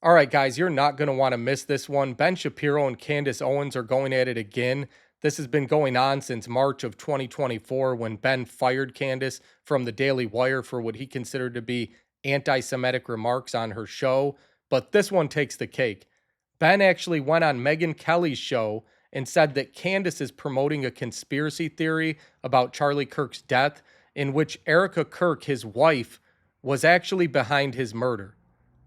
All right, guys, you're not going to want to miss this one. Ben Shapiro and Candace Owens are going at it again. This has been going on since March of 2024 when Ben fired Candace from the Daily Wire for what he considered to be anti Semitic remarks on her show. But this one takes the cake. Ben actually went on Megyn Kelly's show and said that Candace is promoting a conspiracy theory about Charlie Kirk's death, in which Erika Kirk, his wife, was actually behind his murder.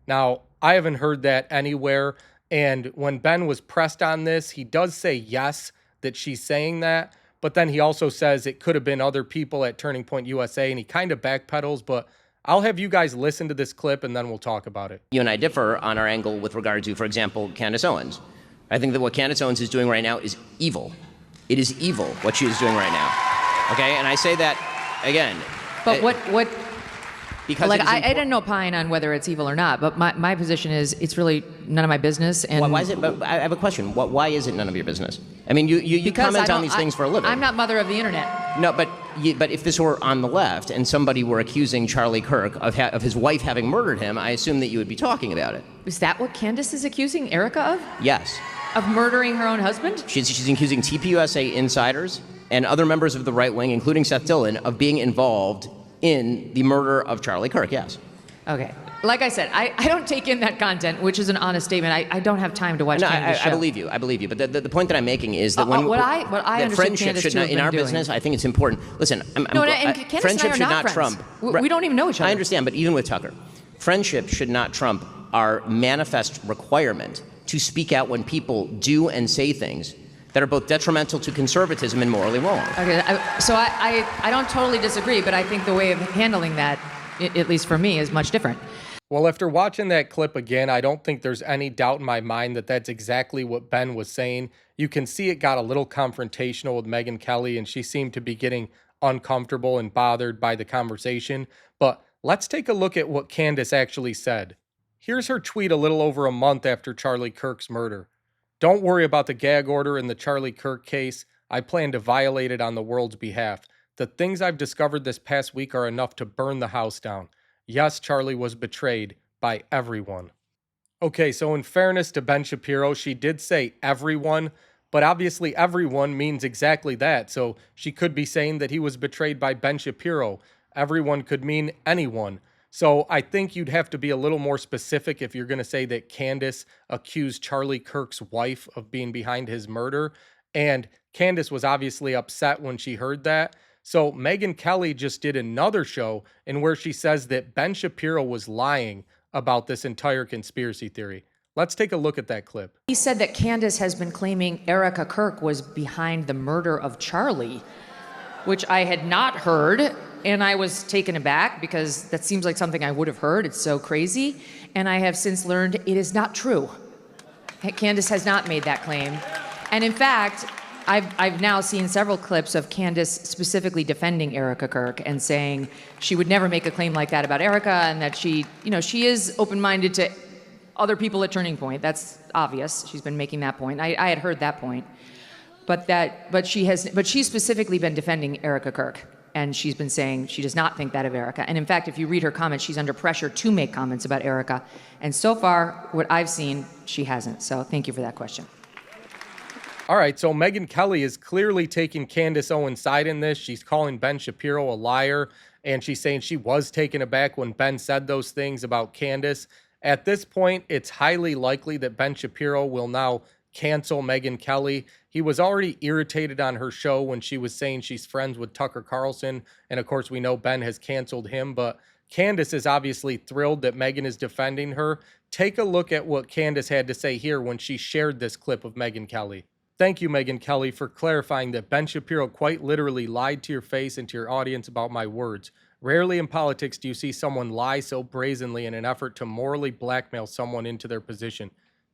Now, I haven't heard that anywhere. And when Ben was pressed on this, he does say yes, that she's saying that. But then he also says it could have been other people at Turning Point USA, and he kind of backpedals. But I'll have you guys listen to this clip, and then we'll talk about it. You and I differ on our angle with regard to, for example, Candace Owens. I think that what Candace Owens is doing right now is evil. It is evil what she is doing right now. Okay, and I say that again. But what? Because like I didn't opine on whether it's evil or not, but my position is it's really none of my business. And why is it? But I have a question. Why is it none of your business? I mean, you comment on these things for a living. I'm not mother of the internet. No, but if this were on the left and somebody were accusing Charlie Kirk of his wife having murdered him, I assume that you would be talking about it. Is that what Candace is accusing Erika of? Yes. Of murdering her own husband? She's accusing TPUSA insiders and other members of the right wing, including Seth Dillon, of being involved in the murder of Charlie Kirk, yes. Okay. Like I said, I don't take in that content, which is an honest statement. I don't have time to watch Candace's show. I believe you. But the point that I'm making is that what I friendship should not, in our business, I think it's important. Listen, friendship should not trump. We don't even know each other. I understand, but even with Tucker, friendship should not trump our manifest requirement to speak out when people do and say things that are both detrimental to conservatism and morally wrong. Okay, so I don't totally disagree, but I think the way of handling that, at least for me, is much different. Well, after watching that clip again, I don't think there's any doubt in my mind that that's exactly what Ben was saying. You can see it got a little confrontational with Megyn Kelly, and she seemed to be getting uncomfortable and bothered by the conversation. But let's take a look at what Candace actually said. Here's her tweet a little over a month after Charlie Kirk's murder. Don't worry about the gag order in the Charlie Kirk case. I plan to violate it on the world's behalf. The things I've discovered this past week are enough to burn the house down. Yes, Charlie was betrayed by everyone. Okay, so in fairness to Ben Shapiro, she did say everyone, but obviously everyone means exactly that. So she could be saying that he was betrayed by Ben Shapiro. Everyone could mean anyone. So I think you'd have to be a little more specific if you're going to say that Candace accused Charlie Kirk's wife of being behind his murder. And Candace was obviously upset when she heard that. So Megyn Kelly just did another show in where she says that Ben Shapiro was lying about this entire conspiracy theory. Let's take a look at that clip. He said that Candace has been claiming Erika Kirk was behind the murder of Charlie, which I had not heard. And I was taken aback because that seems like something I would have heard. It's so crazy. And I have since learned it is not true. Candace has not made that claim. And in fact, I've now seen several clips of Candace specifically defending Erika Kirk and saying she would never make a claim like that about Erika, and that she is open-minded to other people at Turning Point. That's obvious. She's been making that point. I had heard that point. But she's specifically been defending Erika Kirk. And she's been saying she does not think that of Erika. And in fact, if you read her comments, she's under pressure to make comments about Erika. And so far, what I've seen, she hasn't. So thank you for that question. All right, so Megyn Kelly is clearly taking Candace Owens' side in this. She's calling Ben Shapiro a liar, and she's saying she was taken aback when Ben said those things about Candace. At this point, it's highly likely that Ben Shapiro will now cancel Megyn Kelly. He was already irritated on her show when she was saying she's friends with Tucker Carlson. And of course, we know Ben has canceled him, but Candace is obviously thrilled that Megyn is defending her. Take a look at what Candace had to say here when she shared this clip of Megyn Kelly. Thank you, Megyn Kelly, for clarifying that Ben Shapiro quite literally lied to your face and to your audience about my words. Rarely in politics do you see someone lie so brazenly in an effort to morally blackmail someone into their position.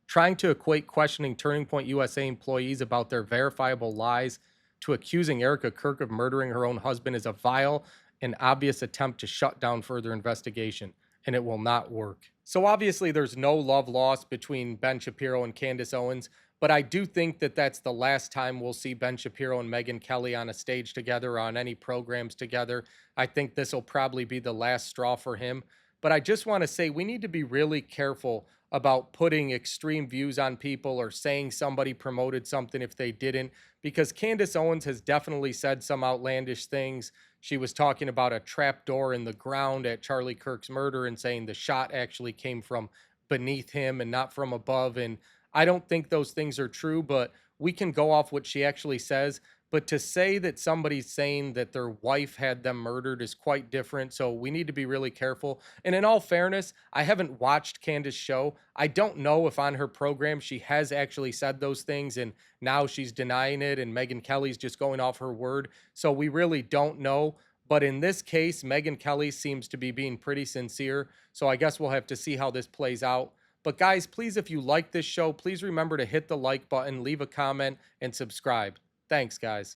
Trying to equate questioning Turning Point USA employees about their verifiable lies to accusing Erika Kirk of murdering her own husband is a vile and obvious attempt to shut down further investigation, and it will not work. So obviously there's no love lost between Ben Shapiro and Candace Owens, but I do think that that's the last time we'll see Ben Shapiro and Megyn Kelly on a stage together or on any programs together. I think this will probably be the last straw for him. But I just want to say we need to be really careful about putting extreme views on people or saying somebody promoted something if they didn't, because Candace Owens has definitely said some outlandish things. She was talking about a trap door in the ground at Charlie Kirk's murder and saying the shot actually came from beneath him and not from above. And I don't think those things are true, but we can go off what she actually says. But to say that somebody's saying that their wife had them murdered is quite different. So we need to be really careful. And in all fairness, I haven't watched Candace's show. I don't know if on her program she has actually said those things and now she's denying it and Megyn Kelly's just going off her word. So we really don't know. But in this case, Megyn Kelly seems to be being pretty sincere. So I guess we'll have to see how this plays out. But guys, please, if you like this show, please remember to hit the like button, leave a comment, and subscribe. Thanks, guys.